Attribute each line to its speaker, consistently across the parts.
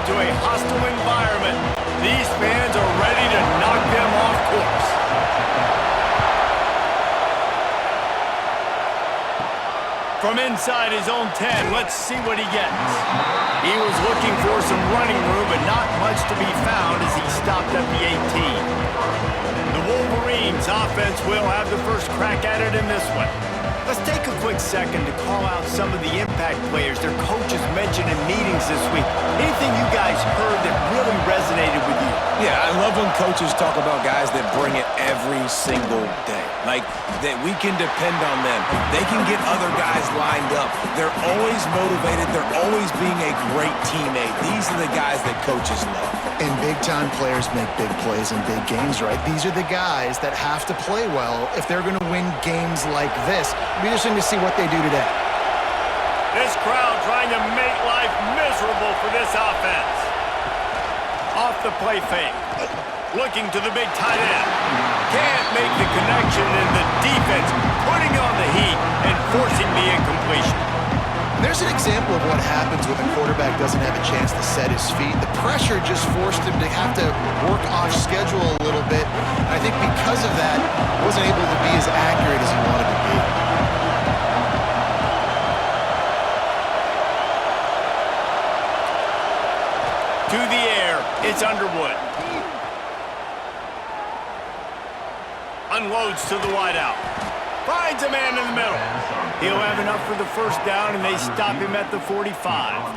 Speaker 1: into a hostile environment. These fans are ready to knock them off course. From inside his own 10, let's see what he gets. He was looking for some running room, but not much to be found as he stopped at the 18. The Wolverines offense will have the first crack at it in this one. Let's take a quick second to call out some of the impact players their coaches mentioned in meetings this week. Anything you guys heard that really resonated with you?
Speaker 2: Yeah, I love when coaches talk about guys that bring it every single day. Like, that we can depend on them. They can get other guys lined up. They're always motivated. They're always being a great teammate. These are the guys that coaches love.
Speaker 3: And big-time players make big plays in big games, right? These are the guys that have to play well if they're going to win games like this. It'll be interesting to see what they do today.
Speaker 1: This crowd trying to make life miserable for this offense. Off the play fake. Looking to the big tight end. Can't make the connection, and the defense putting on the heat and forcing the incompletion.
Speaker 3: There's an example of what happens when the quarterback doesn't have a chance to set his feet. The pressure just forced him to have to work off schedule a little bit. And I think because of that, he wasn't able to be as accurate as he wanted to be.
Speaker 1: To the air, it's Underwood. Unloads to the wideout. Finds a man in the middle. He'll have enough for the first down, and they stop him at the 45.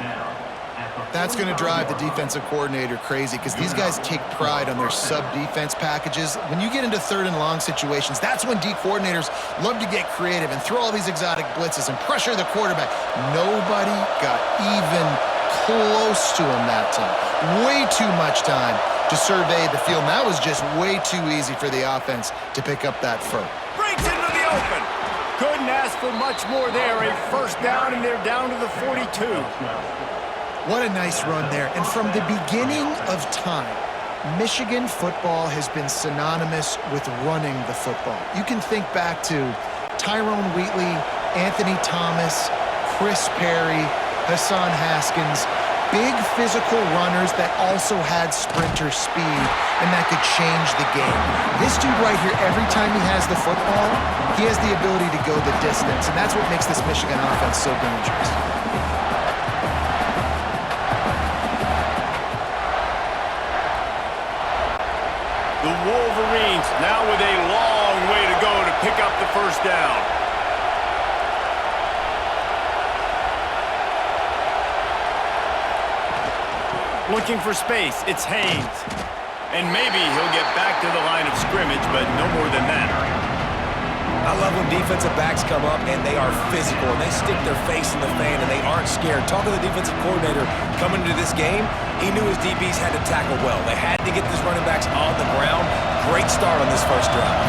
Speaker 3: That's going to drive the defensive coordinator crazy because these guys take pride on their sub-defense packages. When you get into third and long situations, that's when D coordinators love to get creative and throw all these exotic blitzes and pressure the quarterback. Nobody got even close to him that time. Way too much time to survey the field. And that was just way too easy for the offense to pick up that first.
Speaker 1: Breaks into the open. Couldn't ask for much more there. A first down, and they're down to the 42.
Speaker 3: What a nice run there. And from the beginning of time, Michigan football has been synonymous with running the football. You can think back to Tyrone Wheatley, Anthony Thomas, Chris Perry, Hassan Haskins, big physical runners that also had sprinter speed and that could change the game. This dude right here, every time he has the football, he has the ability to go the distance, and that's what makes this Michigan offense so dangerous.
Speaker 1: The Wolverines now with a long way to go to pick up the first down. Looking for space, it's Haynes. And maybe he'll get back to the line of scrimmage, but no more than that.
Speaker 2: I love when defensive backs come up and they are physical and they stick their face in the fan and they aren't scared. Talking to the defensive coordinator coming into this game, he knew his DBs had to tackle well. They had to get these running backs on the ground. Great start on this first drive.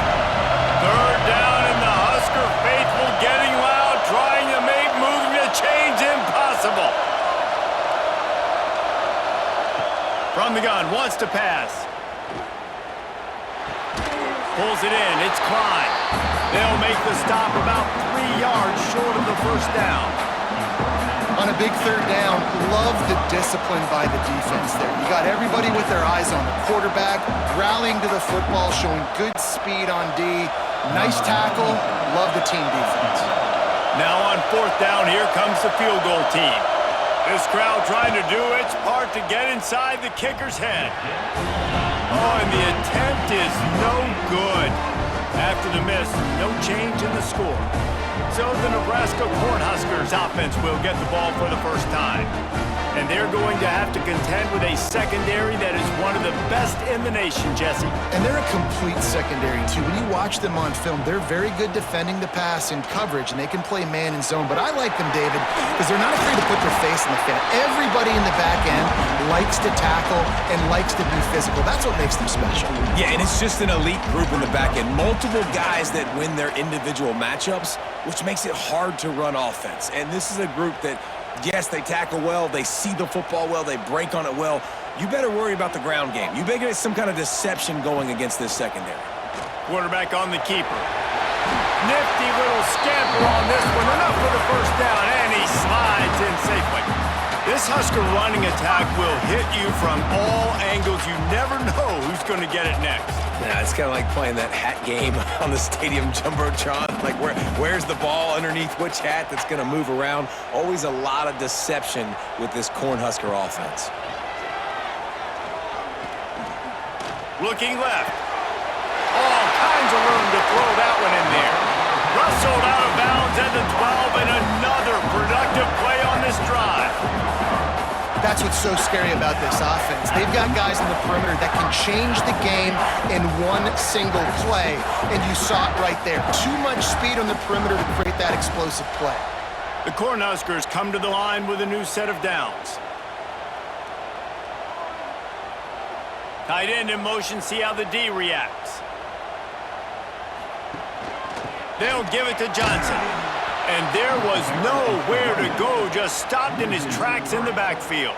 Speaker 1: Third down, and the Husker faithful getting loud, trying to make moving the chains impossible. From the gun, wants to pass. Pulls it in, it's Klein. They'll make the stop about 3 yards short of the first down.
Speaker 3: On a big third down, love the discipline by the defense there. You got everybody with their eyes on the quarterback, rallying to the football, showing good speed on D. Nice tackle, love the team defense.
Speaker 1: Now on fourth down, here comes the field goal team. This crowd trying to do its part to get inside the kicker's head. Oh, and the attempt is no good. After the miss, no change in the score. So the Nebraska Cornhuskers offense will get the ball for the first time. And they're going to have to contend with a secondary that is one of the best in the nation, Jesse.
Speaker 3: And they're a complete secondary, too. When you watch them on film, they're very good defending the pass in coverage, and they can play man and zone. But I like them, David, because they're not afraid to put their face in the fan. Everybody in the back end likes to tackle and likes to be physical. That's what makes them special.
Speaker 2: Yeah, and it's just an elite group in the back end. Multiple guys that win their individual matchups, which makes it hard to run offense. And this is a group that, yes, they tackle well, they see the football well, they break on it well. You better worry about the ground game. You better get some kind of deception going against this secondary.
Speaker 1: Quarterback on the keeper. Nifty little scamper on this one. Enough for the first down, and he slides in safely. This This Husker running attack will hit you from all angles. You never know who's going to get it next.
Speaker 2: Yeah, it's kind of like playing that hat game on the stadium jumbotron. Like, where's the ball underneath which hat that's going to move around? Always a lot of deception with this Cornhusker offense.
Speaker 1: Looking left. All kinds of room to throw that one in there. Rustled out of bounds at the 12, and another productive play on this drive.
Speaker 3: That's what's so scary about this offense. They've got guys in the perimeter that can change the game in one single play, and you saw it right there. Too much speed on the perimeter to create that explosive play.
Speaker 1: The Cornhuskers come to the line with a new set of downs. Tight end in motion, see how the D reacts. They'll give it to Johnson. And there was nowhere to go, just stopped in his tracks in the backfield.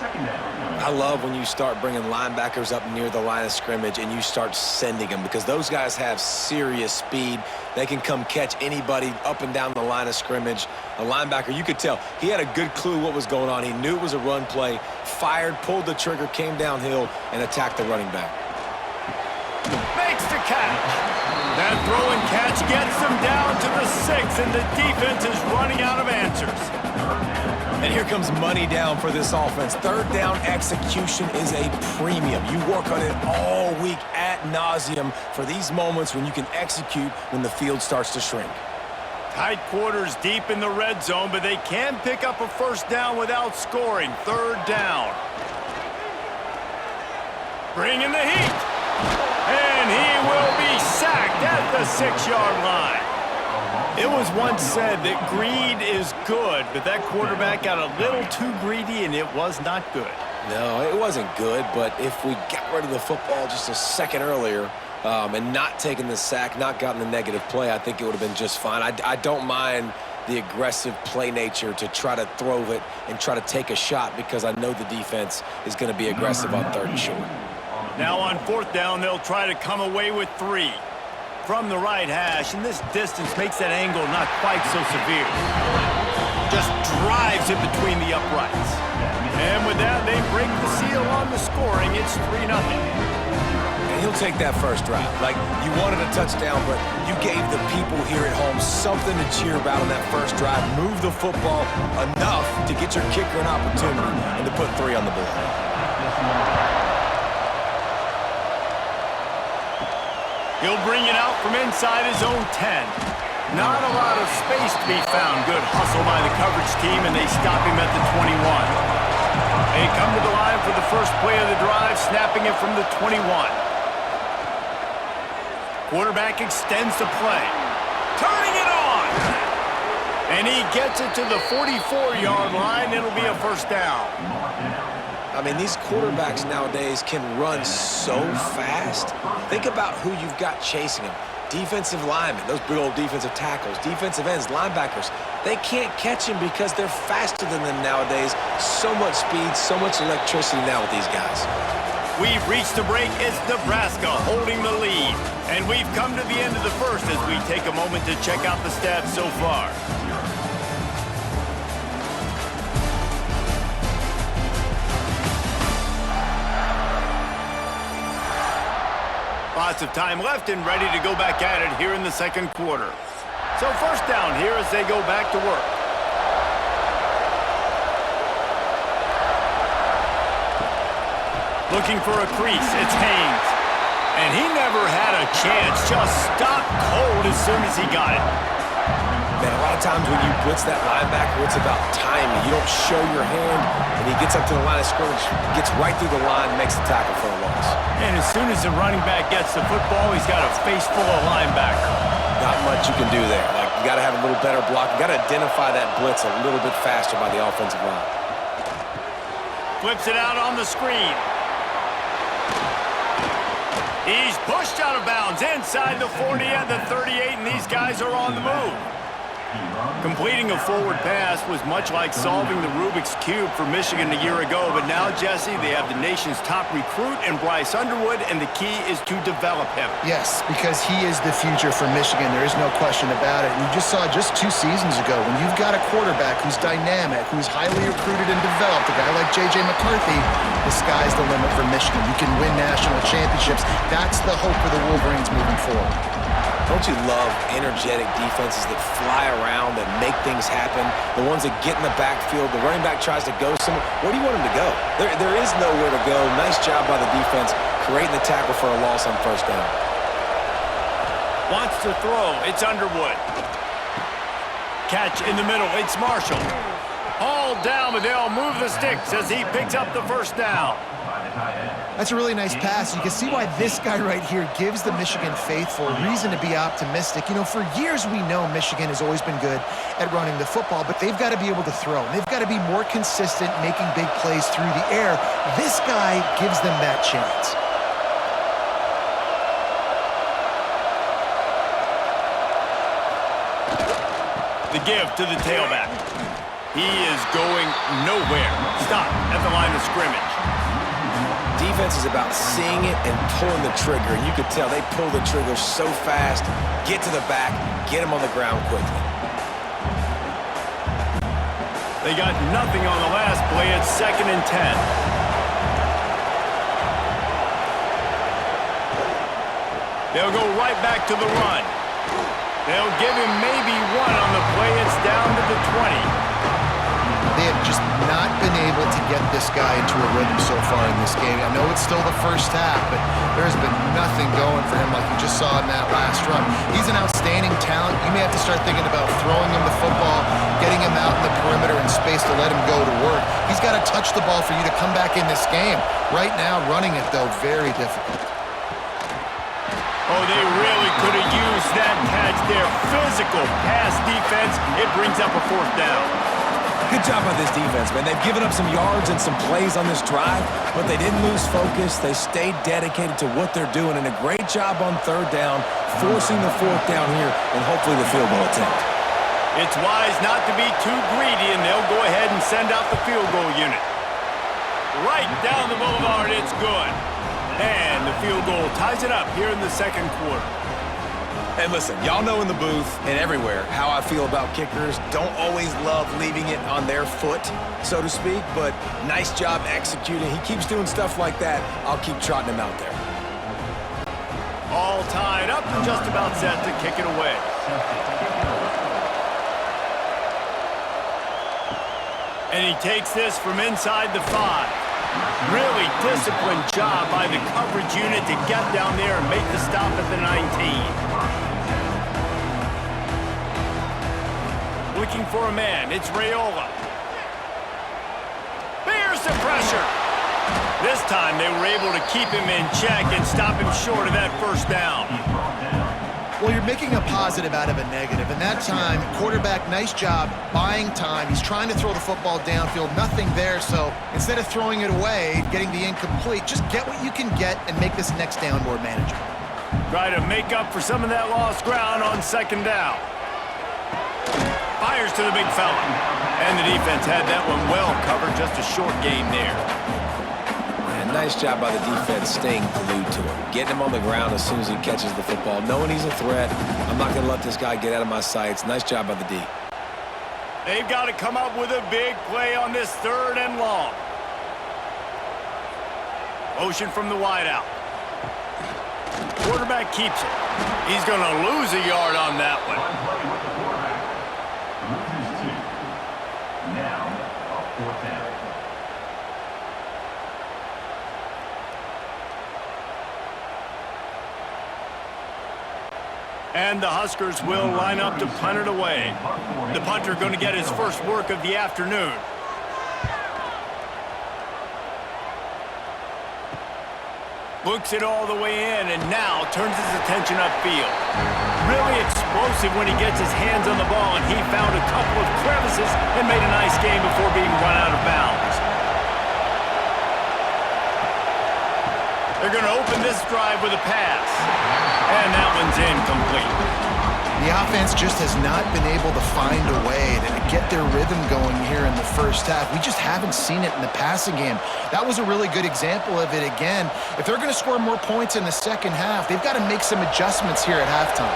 Speaker 2: I love when you start bringing linebackers up near the line of scrimmage and you start sending them, because those guys have serious speed. They can come catch anybody up and down the line of scrimmage. A linebacker, you could tell, he had a good clue what was going on. He knew it was a run play, fired, pulled the trigger, came downhill, and attacked the running back.
Speaker 1: Makes the catch. That throw and catch gets them down to the 6, and the defense is running out of answers.
Speaker 2: And here comes money down for this offense. Third down execution is a premium. You work on it all week ad nauseum for these moments when you can execute when the field starts to shrink.
Speaker 1: Tight quarters deep in the red zone, but they can pick up a first down without scoring. Third down. Bringing the heat. And he will be sacked at the 6-yard line. It was once said that greed is good, but that quarterback got a little too greedy, and it was not good.
Speaker 2: No, it wasn't good, but if we got rid of the football just a second earlier and not taken the sack, not gotten the negative play, I think it would have been just fine. I don't mind the aggressive play nature to try to throw it and try to take a shot, because I know the defense is going to be aggressive on 3rd and short.
Speaker 1: Now on 4th down, they'll try to come away with 3. From the right hash, and this distance makes that angle not quite so severe. Just drives it between the uprights. And with that, they break the seal on the scoring. It's 3-0.
Speaker 2: And he'll take that first drive. Like, you wanted a touchdown, but you gave the people here at home something to cheer about on that first drive. Move the football enough to get your kicker an opportunity and to put 3 on the board.
Speaker 1: He'll bring it out from inside his own 10. Not a lot of space to be found. Good hustle by the coverage team, and they stop him at the 21. They come to the line for the first play of the drive, snapping it from the 21. Quarterback extends the play. Turning it on! And he gets it to the 44-yard line. It'll be a first down.
Speaker 2: I mean, these quarterbacks nowadays can run so fast. Think about who you've got chasing them. Defensive linemen, those big old defensive tackles, defensive ends, linebackers. They can't catch him because they're faster than them nowadays. So much speed, so much electricity now with these guys.
Speaker 1: We've reached the break. It's Nebraska holding the lead. And we've come to the end of the first as we take a moment to check out the stats so far. Lots of time left and ready to go back at it here in the 2nd quarter. So first down here as they go back to work. Looking for a crease, it's Haynes. And he never had a chance, just stopped cold as soon as he got it.
Speaker 2: Man, a lot of times when you blitz that linebacker, it's about timing. You don't show your hand, and he gets up to the line of scrimmage, gets right through the line, makes the tackle for a loss.
Speaker 1: And as soon as the running back gets the football, he's got a face full of linebacker.
Speaker 2: Not much you can do there. Like, you got to have a little better block. You got to identify that blitz a little bit faster by the offensive line.
Speaker 1: Flips it out on the screen. He's pushed out of bounds inside the 40 and the 38, and these guys are on the move. Completing a forward pass was much like solving the Rubik's Cube for Michigan a year ago, but now, Jesse, they have the nation's top recruit in Bryce Underwood, and the key is to develop him.
Speaker 3: Yes, because he is the future for Michigan. There is no question about it. And you just saw just 2 seasons ago, when you've got a quarterback who's dynamic, who's highly recruited and developed, a guy like J.J. McCarthy, the sky's the limit for Michigan. You can win national championships. That's the hope for the Wolverines moving forward.
Speaker 2: Don't you love energetic defenses that fly around, that make things happen? The ones that get in the backfield, the running back tries to go somewhere. Where do you want him to go? There is nowhere to go. Nice job by the defense creating the tackle for a loss on first down.
Speaker 1: Wants to throw. It's Underwood. Catch in the middle. It's Marshall. All down, but they'll move the sticks as he picks up the first down.
Speaker 3: That's a really nice pass. You can see why this guy right here gives the Michigan faithful reason to be optimistic. You know, for years we know Michigan has always been good at running the football, but they've got to be able to throw. They've got to be more consistent making big plays through the air. This guy gives them that chance.
Speaker 1: The give to the tailback. He is going nowhere. Stop at the line of scrimmage.
Speaker 2: Defense is about seeing it and pulling the trigger, and you could tell they pull the trigger so fast, get to the back, get him on the ground quickly.
Speaker 1: They got nothing on the last play. It's 2nd and 10. They'll go right back to the run. They'll give him maybe 1 on the play. It's down to the 20.
Speaker 3: They have just not been able to get this guy into a rhythm so far in this game. I know it's still the first half, but there's been nothing going for him like you just saw in that last run. He's an outstanding talent. You may have to start thinking about throwing him the football, getting him out in the perimeter in space to let him go to work. He's got to touch the ball for you to come back in this game. Right now, running it, though, very difficult.
Speaker 1: Oh, they really could have used that catch there. Physical pass defense. It brings up a 4th down.
Speaker 2: Good job by this defense, man. They've given up some yards and some plays on this drive, but they didn't lose focus. They stayed dedicated to what they're doing, and a great job on 3rd down, forcing the 4th down here, and hopefully the field goal attempt.
Speaker 1: It's wise not to be too greedy, and they'll go ahead and send out the field goal unit. Right down the boulevard, it's good. And the field goal ties it up here in the 2nd quarter.
Speaker 2: Hey, listen, y'all know in the booth and everywhere how I feel about kickers. Don't always love leaving it on their foot, so to speak, but nice job executing. He keeps doing stuff like that. I'll keep trotting him out there.
Speaker 1: All tied up and just about set to kick it away. And he takes this from inside the 5. Really disciplined job by the coverage unit to get down there and make the stop at the 19. Looking for a man, it's Raiola. There's the pressure. This time they were able to keep him in check and stop him short of that 1st down.
Speaker 3: Well, you're making a positive out of a negative, and that time, quarterback, nice job, buying time. He's trying to throw the football downfield, nothing there, so instead of throwing it away, getting the incomplete, just get what you can get and make this next down more manageable.
Speaker 1: Try to make up for some of that lost ground on 2nd down. Fires to the big fella. And the defense had that one well covered, just a short game there.
Speaker 2: And nice job by the defense staying glued to him. Getting him on the ground as soon as he catches the football. Knowing he's a threat, I'm not going to let this guy get out of my sights. Nice job by the D.
Speaker 1: They've got to come up with a big play on this 3rd and long. Motion from the wideout. Quarterback keeps it. He's going to lose a yard on that one. And the Huskers will line up to punt it away. The punter going to get his first work of the afternoon. Looks it all the way in and now turns his attention upfield. Really explosive when he gets his hands on the ball, and he found a couple of crevices and made a nice game before being run out of bounds. They're going to open this drive with a pass. And that one's incomplete.
Speaker 3: The offense just has not been able to find a way to get their rhythm going here in the first half. We just haven't seen it in the passing game. That was a really good example of it again. If they're going to score more points in the second half, they've got to make some adjustments here at halftime.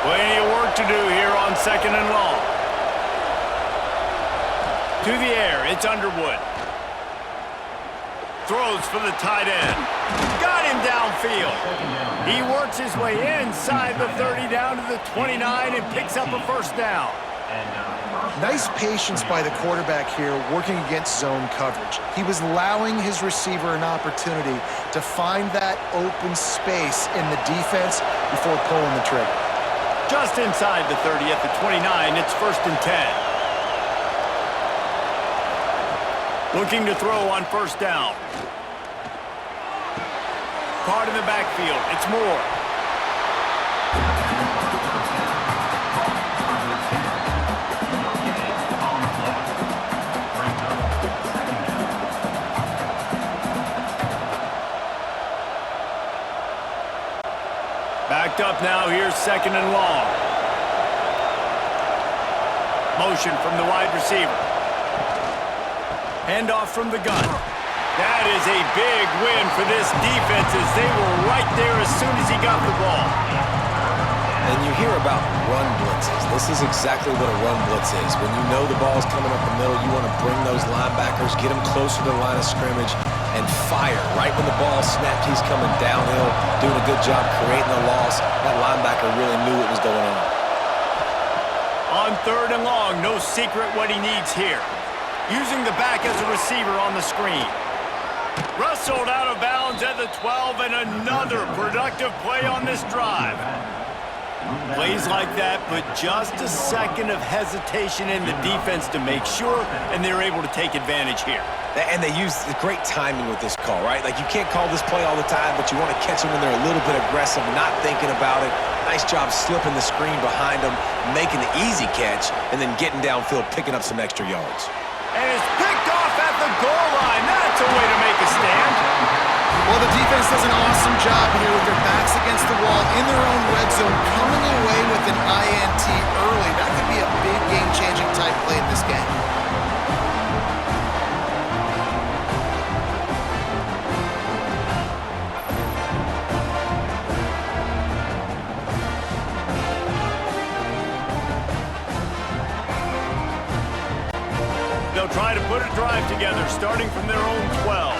Speaker 1: Plenty of work to do here on 2nd and long. To the air, it's Underwood. Throws for the tight end. Got him downfield. He works his way inside the 30 down to the 29 and picks up a first down.
Speaker 3: Nice patience by the quarterback here working against zone coverage. He was allowing his receiver an opportunity to find that open space in the defense before pulling the trigger.
Speaker 1: Just inside the 30 at the 29, it's 1st and 10. Looking to throw on 1st down. Card in the backfield. It's Moore. Backed up now. Here's 2nd and long. Motion from the wide receiver. Handoff from the gun. That is a big win for this defense as they were right there as soon as he got the ball.
Speaker 2: And you hear about run blitzes. This is exactly what a run blitz is. When you know the ball's coming up the middle, you want to bring those linebackers, get them closer to the line of scrimmage, and fire. Right when the ball snapped, he's coming downhill, doing a good job creating the loss. That linebacker really knew what was going on.
Speaker 1: On 3rd and long, no secret what he needs here. Using the back as a receiver on the screen. Wrestled out of bounds at the 12, and another productive play on this drive. Plays like that, but just a second of hesitation in the defense to make sure, and they're able to take advantage here.
Speaker 2: And they use the great timing with this call, right? Like, you can't call this play all the time, but you want to catch them when they're a little bit aggressive, not thinking about it. Nice job slipping the screen behind them, making the easy catch, and then getting downfield, picking up some extra yards.
Speaker 1: And it's picked off at the goal line. That's a way to make a stand.
Speaker 3: Well, the defense does an awesome job here with their backs against the wall in their own red zone, coming away with an INT early. That could be a big game-changing type play in this game.
Speaker 1: They'll try to put a drive together, starting from their own 12.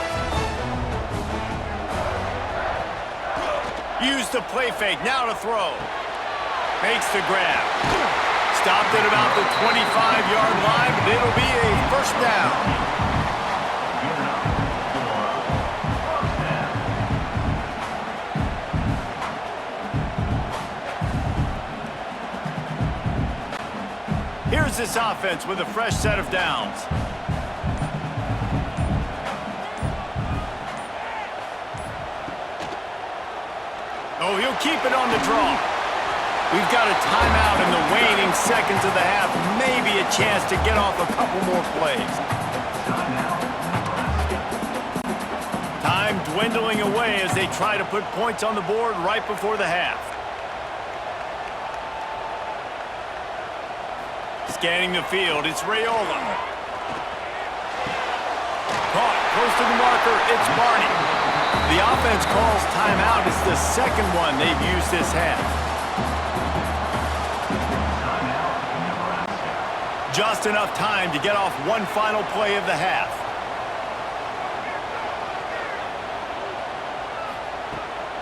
Speaker 1: Use the play fake, now to throw. Makes the grab. Stopped at about the 25-yard line, but it'll be a first down. Here's this offense with a fresh set of downs. Oh, he'll keep it on the draw. We've got a timeout in the waning seconds of the half. Maybe a chance to get off a couple more plays. Time dwindling away as they try to put points on the board right before the half. Scanning the field, it's Raiola. Caught, close to the marker, it's Barney. The offense calls timeout. It's the second one they've used this half. Just enough time to get off one final play of the half.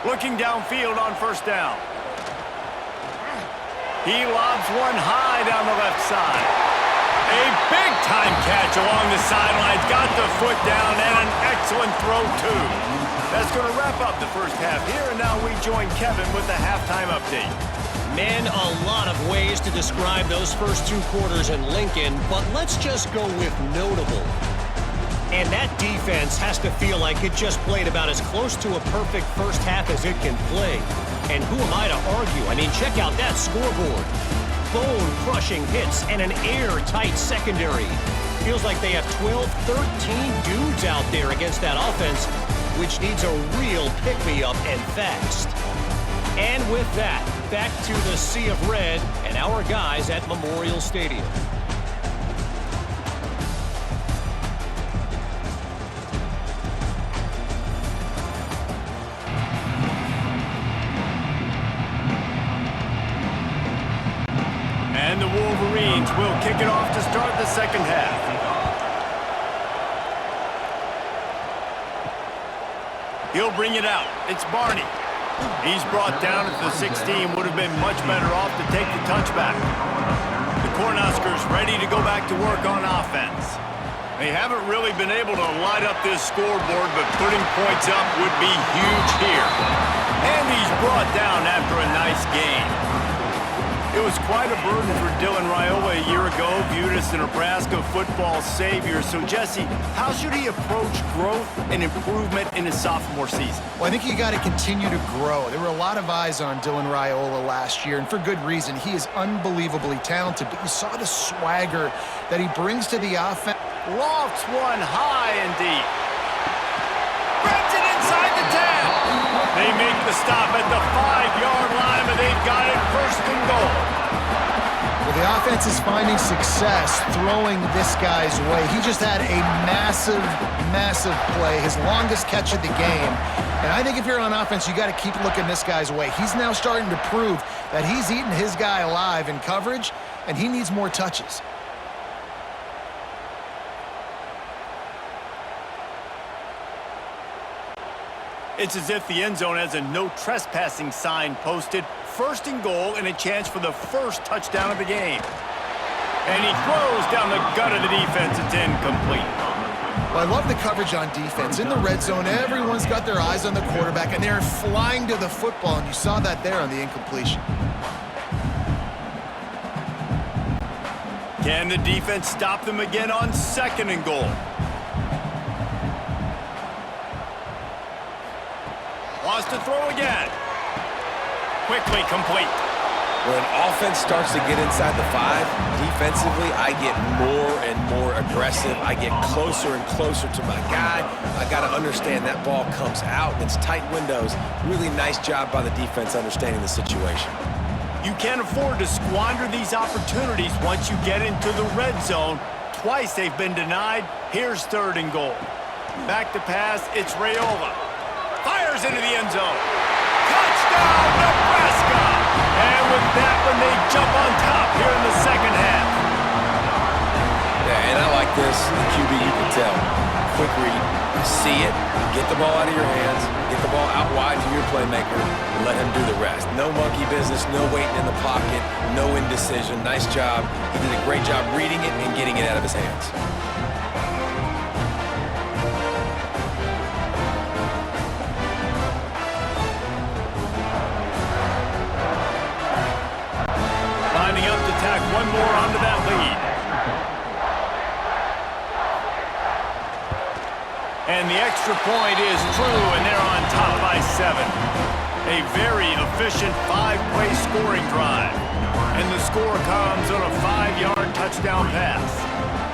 Speaker 1: Looking downfield on 1st down. He lobs one high down the left side. A big-time catch along the sidelines. Got the foot down and an excellent throw, too. That's going to wrap up the first half here, and now we join Kevin with the halftime update.
Speaker 4: Man, a lot of ways to describe those first 2 quarters in Lincoln, but let's just go with notable. And that defense has to feel like it just played about as close to a perfect first half as it can play. And who am I to argue? I mean, check out that scoreboard. Bone-crushing hits and an airtight secondary. Feels like they have 12, 13 dudes out there against that offense, which needs a real pick-me-up and fast. And with that, back to the sea of red and our guys at Memorial Stadium.
Speaker 1: And the Wolverines will kick it off to start the second half. He'll bring it out. It's Barney. He's brought down at the 16. Would have been much better off to take the touchback. The Cornhuskers ready to go back to work on offense. They haven't really been able to light up this scoreboard, but putting points up would be huge here. And he's brought down after a nice gain. It was quite a burden for Dylan Raiola a year ago, viewed as the Nebraska football savior. So, Jesse, how should he approach growth and improvement in his sophomore season?
Speaker 3: Well, I think you got to continue to grow. There were a lot of eyes on Dylan Raiola last year, and for good reason. He is unbelievably talented, but you saw the swagger that he brings to the offense.
Speaker 1: Lofts one high and deep. Grabs it inside the 10. They make the stop at the 5-yard line, but they've got it first and goal.
Speaker 3: Well, the offense is finding success throwing this guy's way. He just had a massive, massive play, his longest catch of the game. And I think if you're on offense, you got to keep looking this guy's way. He's now starting to prove that he's eating his guy alive in coverage, and he needs more touches.
Speaker 1: It's as if the end zone has a no trespassing sign posted. First and goal and a chance for the first touchdown of the game. And he throws down the gut of the defense. It's incomplete.
Speaker 3: Well, I love the coverage on defense. In the red zone, everyone's got their eyes on the quarterback, and they're flying to the football, and you saw that there on the incompletion.
Speaker 1: Can the defense stop them again on second and goal? Wants to throw again. Quickly complete.
Speaker 2: When offense starts to get inside the 5, defensively, I get more and more aggressive. I get closer and closer to my guy. I got to understand that ball comes out and it's tight windows. Really nice job by the defense understanding the situation.
Speaker 1: You can't afford to squander these opportunities once you get into the red zone. Twice they've been denied. Here's third and goal. Back to pass, it's Raiola. Fires into the end zone. Touchdown, Nebraska! And with that one, they jump on top here in the second half.
Speaker 2: Yeah, and I like this. The QB, you can tell. Quick read. See it. Get the ball out of your hands. Get the ball out wide to your playmaker. And let him do the rest. No monkey business. No waiting in the pocket. No indecision. Nice job. He did a great job reading it and getting it out of his hands.
Speaker 1: One more onto that lead. And the extra point is true, and they're on top by 7. A very efficient 5-play scoring drive. And the score comes on a 5-yard touchdown pass.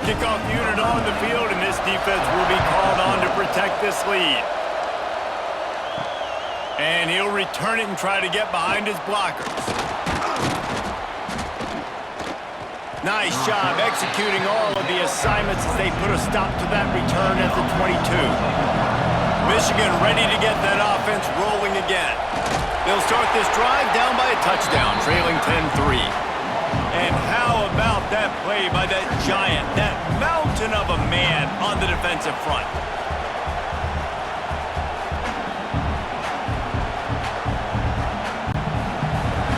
Speaker 1: Kickoff unit on the field, and this defense will be called on to protect this lead. And he'll return it and try to get behind his blockers. Nice job executing all of the assignments as they put a stop to that return at the 22. Michigan ready to get that offense rolling again. They'll start this drive down by a touchdown, trailing 10-3. And how about that play by that giant, that mountain of a man on the defensive front?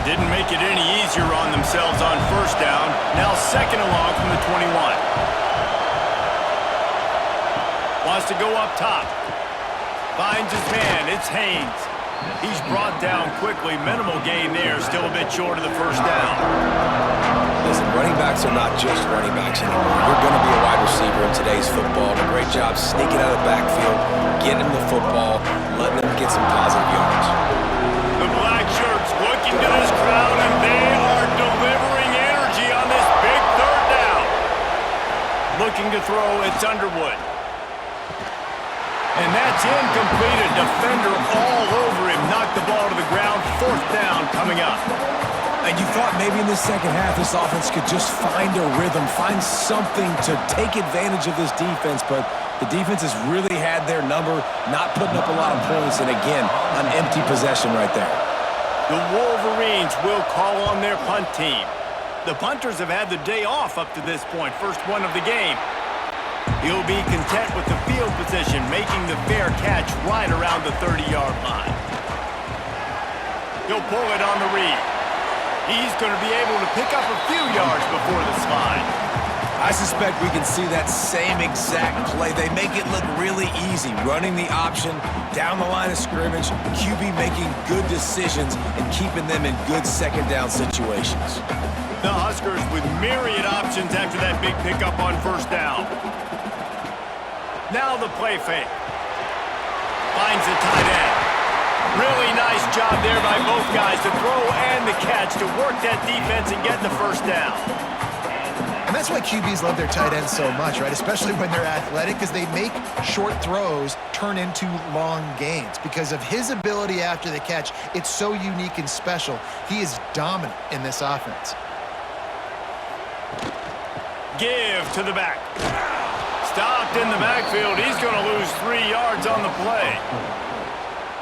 Speaker 1: Didn't make it any easier on themselves on first down. Now second along from the 21. Wants to go up top. Finds his man. It's Haynes. He's brought down quickly. Minimal gain there. Still a bit short of the first down.
Speaker 2: Listen, running backs are not just running backs anymore. You're going to be a wide receiver in today's football. A great job sneaking out of the backfield, getting him the football, letting him get some positive yards.
Speaker 1: The black shirts looking to this crowd, and they are delivering energy on this big third down. Looking to throw, it's Underwood. And that's incomplete. A defender all over him. Knocked the ball to the ground. 4th down coming up.
Speaker 2: And you thought maybe in the second half this offense could just find a rhythm, find something to take advantage of this defense, but the defense has really had their number, not putting up a lot of points, and again, an empty possession right there.
Speaker 1: The Wolverines will call on their punt team. The punters have had the day off up to this point, first one of the game. He'll be content with the field position, making the fair catch right around the 30-yard line. He'll pull it on the read. He's going to be able to pick up a few yards before the slide.
Speaker 2: I suspect we can see that same exact play. They make it look really easy, running the option down the line of scrimmage, QB making good decisions and keeping them in good second down situations.
Speaker 1: The Huskers with myriad options after that big pickup on 1st down. Now the play fake. Finds the tight end. Really nice job there by both guys to throw and the catch to work that defense and get the 1st down.
Speaker 3: And that's why QBs love their tight ends so much, right? Especially when they're athletic, because they make short throws turn into long gains. Because of his ability after the catch, it's so unique and special. He is dominant in this offense.
Speaker 1: Give to the back. Stopped in the backfield. He's going to lose 3 yards on the play.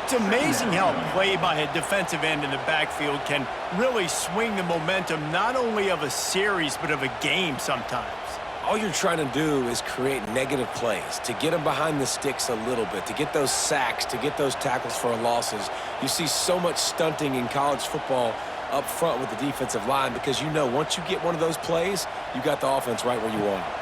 Speaker 1: It's amazing how play by a defensive end in the backfield can really swing the momentum not only of a series but of a game sometimes.
Speaker 2: All you're trying to do is create negative plays, to get them behind the sticks a little bit, to get those sacks, to get those tackles for losses. You see so much stunting in college football up front with the defensive line because you know once you get one of those plays, you got the offense right where you want it.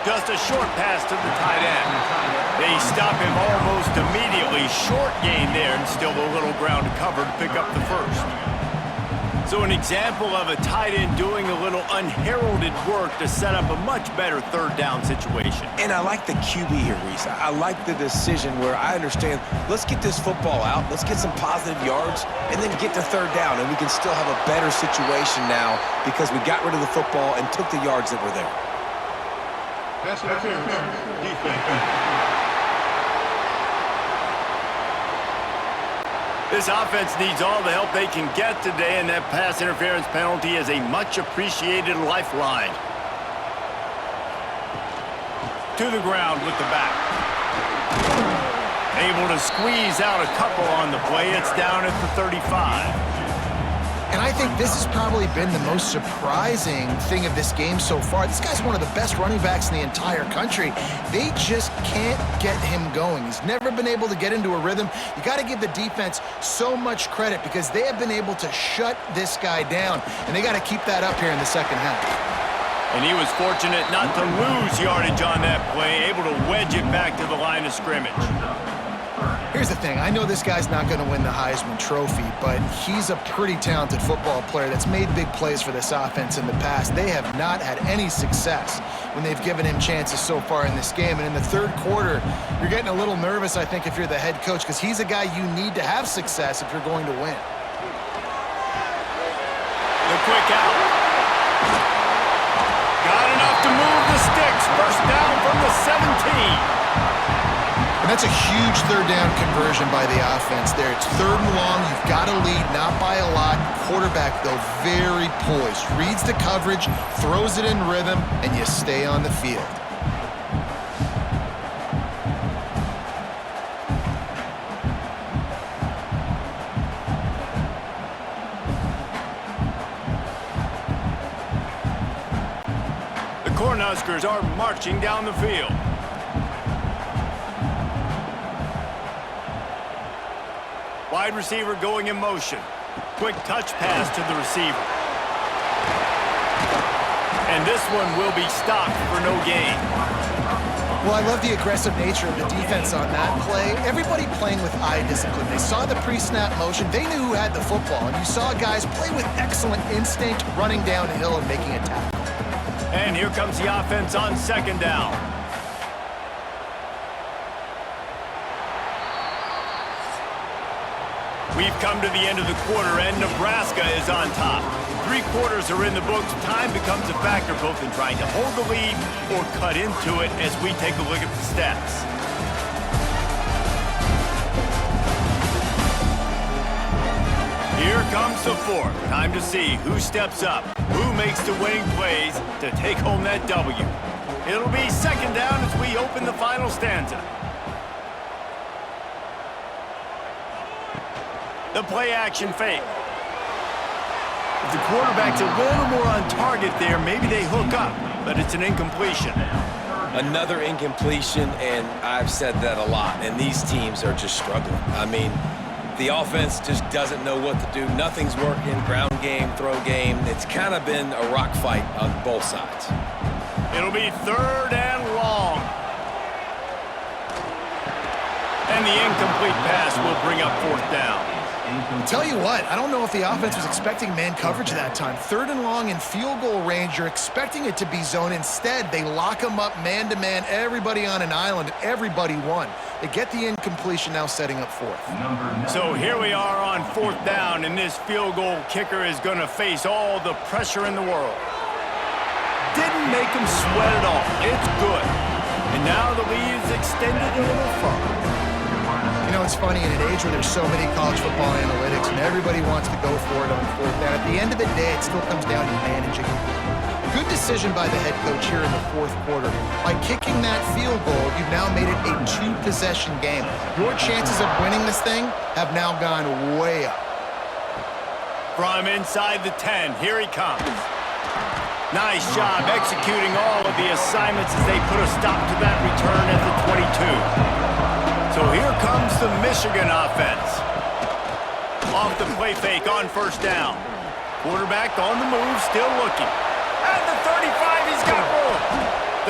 Speaker 1: Just a short pass to the tight end. They stop him almost immediately. Short gain there and still a little ground to cover to pick up the 1st. So an example of a tight end doing a little unheralded work to set up a much better 3rd down situation.
Speaker 2: And I like the QB here, Reese. I like the decision where I understand, let's get this football out, let's get some positive yards, and then get to 3rd down, and we can still have a better situation now because we got rid of the football and took the yards that were there.
Speaker 5: Pass interference. Defense.
Speaker 1: This offense needs all the help they can get today, and that pass interference penalty is a much-appreciated lifeline. To the ground with the back. Able to squeeze out a couple on the play. It's down at the 35.
Speaker 3: And I think this has probably been the most surprising thing of this game so far. This guy's one of the best running backs in the entire country. They just can't get him going. He's never been able to get into a rhythm. You got to give the defense so much credit because they have been able to shut this guy down, and they got to keep that up here in the second half.
Speaker 1: And he was fortunate not to lose yardage on that play, able to wedge it back to the line of scrimmage.
Speaker 3: Here's the thing. I know this guy's not going to win the Heisman Trophy, but he's a pretty talented football player that's made big plays for this offense in the past. They have not had any success when they've given him chances so far in this game. And in the 3rd quarter, you're getting a little nervous, I think, if you're the head coach, because he's a guy you need to have success if you're going to win.
Speaker 1: The quick out. Got enough to move the sticks. 1st down from the 17.
Speaker 3: And that's a huge 3rd down conversion by the offense there. It's 3rd and long. You've got to lead, not by a lot. Quarterback, though, very poised. Reads the coverage, throws it in rhythm, and you stay on the field.
Speaker 1: The Cornhuskers are marching down the field. Wide receiver going in motion. Quick touch pass to the receiver. And this one will be stopped for no gain.
Speaker 3: Well, I love the aggressive nature of the defense on that play. Everybody playing with eye discipline. They saw the pre-snap motion. They knew who had the football. And you saw guys play with excellent instinct, running downhill and making a tackle.
Speaker 1: And here comes the offense on 2nd down. We've come to the end of the quarter, and Nebraska is on top. 3 quarters are in the books. Time becomes a factor both in trying to hold the lead or cut into it as we take a look at the stats. Here comes the fourth. Time to see who steps up, who makes the winning plays to take home that W. It'll be second down as we open the final stanza. The play action fake. If the quarterback's a little more on target there, maybe they hook up, but it's an incompletion.
Speaker 2: Another incompletion, and I've said that a lot, and these teams are just struggling. I mean, the offense just doesn't know what to do. Nothing's working, ground game, throw game. It's kind of been a rock fight on both sides.
Speaker 1: It'll be third and long. And the incomplete pass will bring up fourth down.
Speaker 3: Tell you what, I don't know if the offense was expecting man coverage that time. Third and long in field goal range, you're expecting it to be zone. Instead, they lock them up man-to-man, everybody on an island, everybody won. They get the incompletion, now setting up fourth.
Speaker 1: So here we are on fourth down, and this field goal kicker is going to face all the pressure in the world. Didn't make him sweat at all. It's good. And now the lead is extended a little further.
Speaker 3: You know, it's funny, in an age where there's so many college football analytics and everybody wants to go for it on fourth down, at the end of the day, it still comes down to managing. Good decision by the head coach here in the fourth quarter. By kicking that field goal, you've now made it a two-possession game. Your chances of winning this thing have now gone way up.
Speaker 1: From inside the 10, here he comes. Nice job executing all of the assignments as they put a stop to that return at the 22. So here comes the Michigan offense. Off the play fake on first down. Quarterback on the move, still looking. At the 35, he's got room.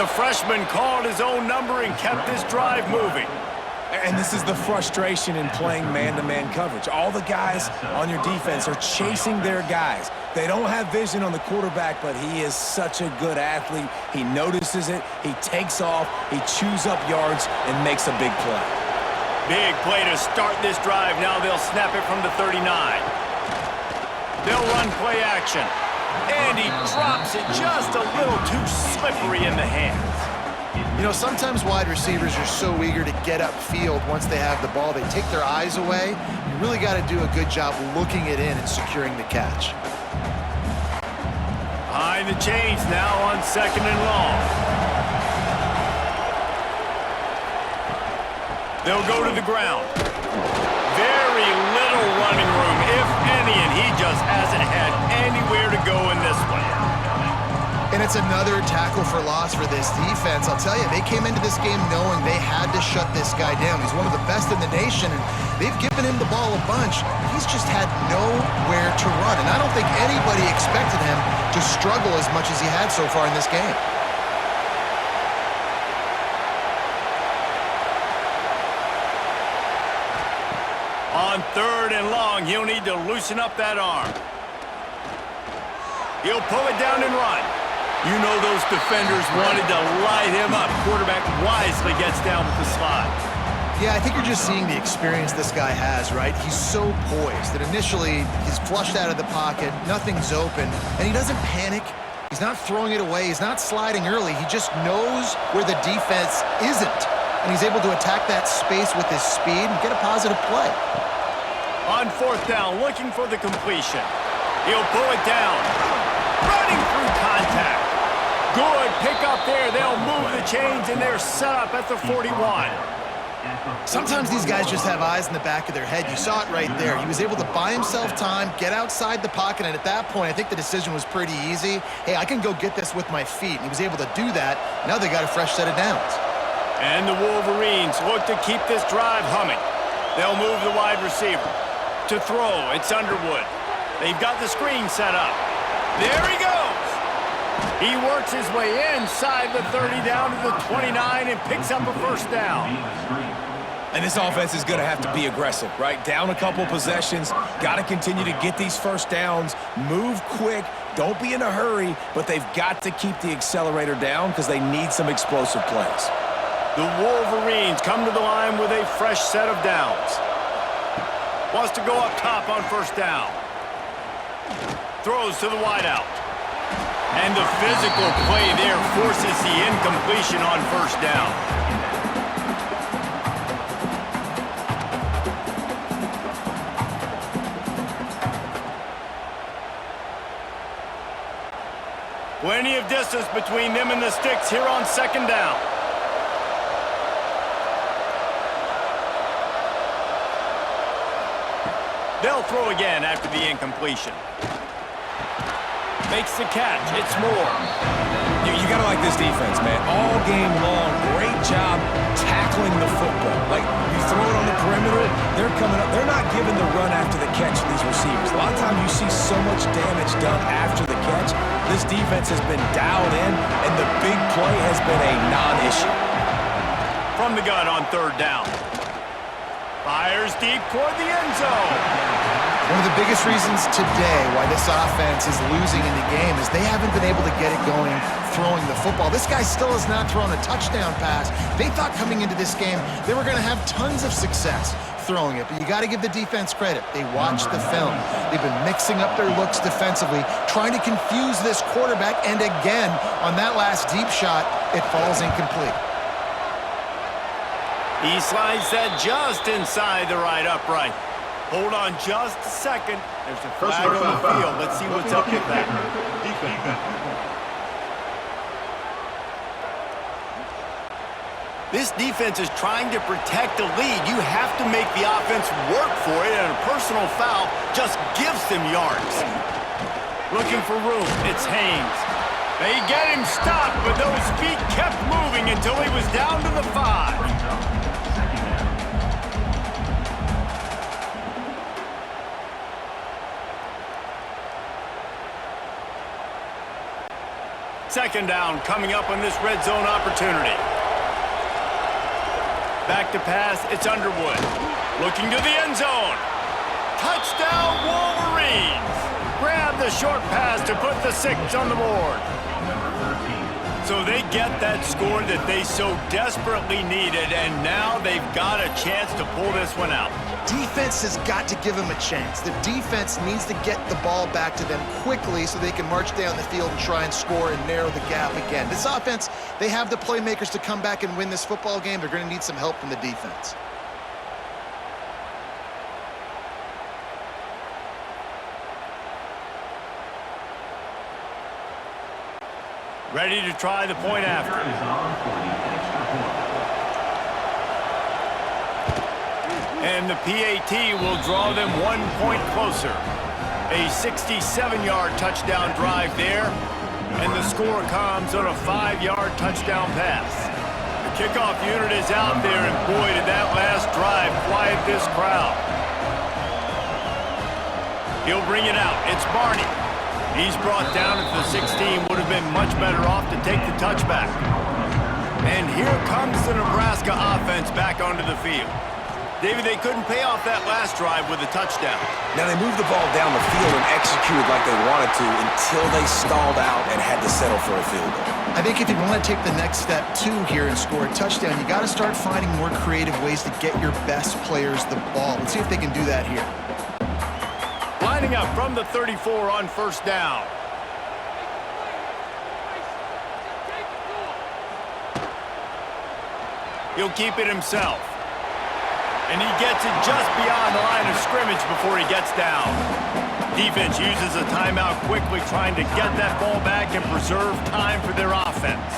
Speaker 1: The freshman called his own number and kept this drive moving.
Speaker 2: And this is the frustration in playing man-to-man coverage. All the guys on your defense are chasing their guys. They don't have vision on the quarterback, but he is such a good athlete. He notices it, he takes off, he chews up yards, and makes a big play.
Speaker 1: Big play to start this drive. Now they'll snap it from the 39. They'll run play action. And he drops it just a little too slippery in the hands.
Speaker 3: You know, sometimes wide receivers are so eager to get upfield once they have the ball. They take their eyes away. You really got to do a good job looking it in and securing the catch.
Speaker 1: Behind the chains now on second and long. They'll go to the ground. Very little running room, if any, and he just hasn't had anywhere to go in this one.
Speaker 3: And it's another tackle for loss for this defense. I'll tell you, they came into this game knowing they had to shut this guy down. He's one of the best in the nation, and they've given him the ball a bunch. He's just had nowhere to run, and I don't think anybody expected him to struggle as much as he had so far in this game.
Speaker 1: On third and long, he'll need to loosen up that arm. He'll pull it down and run. You know those defenders wanted to light him up. Quarterback wisely gets down with the slide.
Speaker 3: Yeah, I think you're just seeing the experience this guy has, right? He's so poised that initially he's flushed out of the pocket, nothing's open, and he doesn't panic. He's not throwing it away. He's not sliding early. He just knows where the defense isn't, and he's able to attack that space with his speed and get a positive play.
Speaker 1: On fourth down, looking for the completion. He'll pull it down. Running through contact. Good pick up there. They'll move the chains, and they're set up at the 41.
Speaker 3: Sometimes these guys just have eyes in the back of their head. You saw it right there. He was able to buy himself time, get outside the pocket, and at that point, I think the decision was pretty easy. Hey, I can go get this with my feet. And he was able to do that. Now they got a fresh set of downs.
Speaker 1: And the Wolverines look to keep this drive humming. They'll move the wide receiver. To throw, it's Underwood. They've got the screen set up. There he goes. He works his way inside the 30 down to the 29 and picks up a first down.
Speaker 2: And this offense is going to have to be aggressive, right? Down a couple possessions, got to continue to get these first downs, move quick, don't be in a hurry, but they've got to keep the accelerator down because they need some explosive plays.
Speaker 1: The Wolverines come to the line with a fresh set of downs. Wants to go up top on first down. Throws to the wideout. And the physical play there forces the incompletion on first down. Plenty of distance between them and the sticks here on second down. They'll throw again after the incompletion. Makes the catch. It's Moore.
Speaker 2: You got to like this defense, man. All game long, great job tackling the football. Like, you throw it on the perimeter, they're coming up. They're not giving the run after the catch to these receivers. A lot of times you see so much damage done after the catch. This defense has been dialed in, and the big play has been a non-issue.
Speaker 1: From the gun on third down. Fires deep toward the end zone.
Speaker 3: One of the biggest reasons today why this offense is losing in the game is they haven't been able to get it going throwing the football. This guy still has not thrown a touchdown pass. They thought coming into this game they were going to have tons of success throwing it, but you got to give the defense credit. They watched the film. They've been mixing up their looks defensively, trying to confuse this quarterback, and again, on that last deep shot, it falls incomplete.
Speaker 1: He slides that just inside the right upright. Hold on just a second. There's a flag on the field. Let's see what's up with that. This defense is trying to protect the lead. You have to make the offense work for it, and a personal foul just gives them yards. Looking for room. It's Haynes. They get him stopped, but those feet kept moving until he was down to the 5. Second down coming up on this red zone opportunity. Back to pass, it's Underwood. Looking to the end zone. Touchdown Wolverines! Grab the short pass to put the 6 on the board. So they get that score that they so desperately needed, and now they've got a chance to pull this one out.
Speaker 3: Defense has got to give them a chance. The defense needs to get the ball back to them quickly so they can march down the field and try and score and narrow the gap again. This offense, they have the playmakers to come back and win this football game. They're going to need some help from the defense.
Speaker 1: Ready to try the point after. And the PAT will draw them 1 point closer. A 67-yard touchdown drive there, and the score comes on a 5-yard touchdown pass. The kickoff unit is out there, and boy, did that last drive quiet this crowd. He'll bring it out. It's Barney. He's brought down at the 16, would have been much better off to take the touchback. And here comes the Nebraska offense back onto the field. David, they couldn't pay off that last drive with a touchdown.
Speaker 2: Now, they moved the ball down the field and executed like they wanted to until they stalled out and had to settle for a field goal.
Speaker 3: I think if you want to take the next step, too, here and score a touchdown, you got to start finding more creative ways to get your best players the ball. Let's see if they can do that here.
Speaker 1: Lining up from the 34 on first down. He'll keep it himself. And he gets it just beyond the line of scrimmage before he gets down. Defense uses a timeout quickly, trying to get that ball back and preserve time for their offense.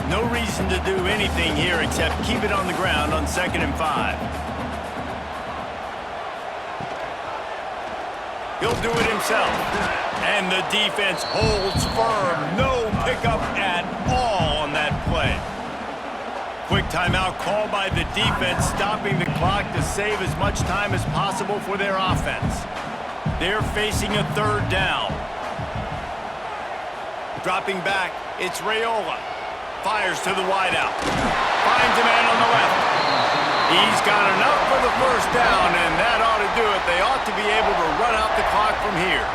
Speaker 1: No reason to do anything here except keep it on the ground on 2nd and 5. He'll do it himself. And the defense holds firm. No pickup at all on that play. Quick timeout called by the defense, stopping the clock to save as much time as possible for their offense. They're facing a 3rd down. Dropping back, it's Raiola. Fires to the wideout. Finds a man on the left. He's got enough for the 1st down, and that ought to do it. They ought to be able to run out the clock from here.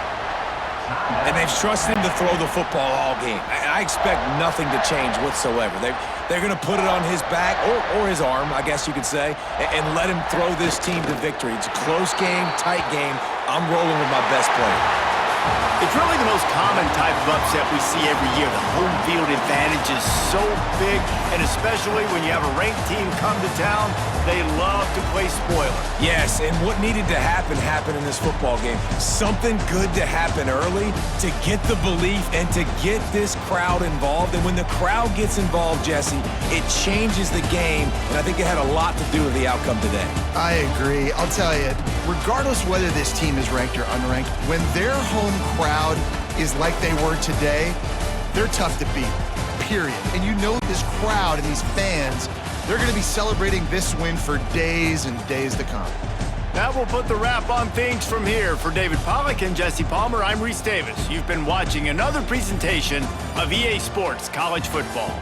Speaker 2: And they've trusted him to throw the football all game. I expect nothing to change whatsoever. They're going to put it on his back, or his arm, I guess you could say, and let him throw this team to victory. It's a close game, tight game. I'm rolling with my best player.
Speaker 1: It's really the most common type of upset we see every year. The home field advantage is so big, and especially when you have a ranked team come to town, they love to play spoiler.
Speaker 2: Yes, and what needed to happen happened in this football game. Something good to happen early to get the belief and to get this crowd involved. And when the crowd gets involved, Jesse, it changes the game, and I think it had a lot to do with the outcome today.
Speaker 3: I agree. I'll tell you, regardless whether this team is ranked or unranked, when their home crowd is like they were today, they're tough to beat, period. And you know this crowd and these fans, they're going to be celebrating this win for days and days to come.
Speaker 1: That will put the wrap on things from here. For David Pollack and Jesse Palmer, I'm Reese Davis. You've been watching another presentation of EA Sports College Football.